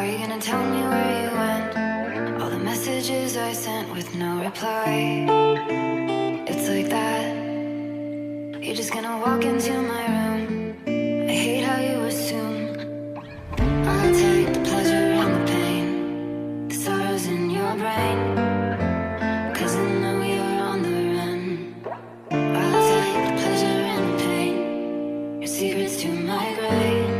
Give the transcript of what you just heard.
you gonna tell me where you went? All the messages I sent with no reply. It's like that. You're just gonna walk into my room. I hate how you assume I'll take the pleasure and the pain, the sorrows in your brain, 'cause I know you're on the run. I'll take the pleasure and the pain, your secrets to my grave.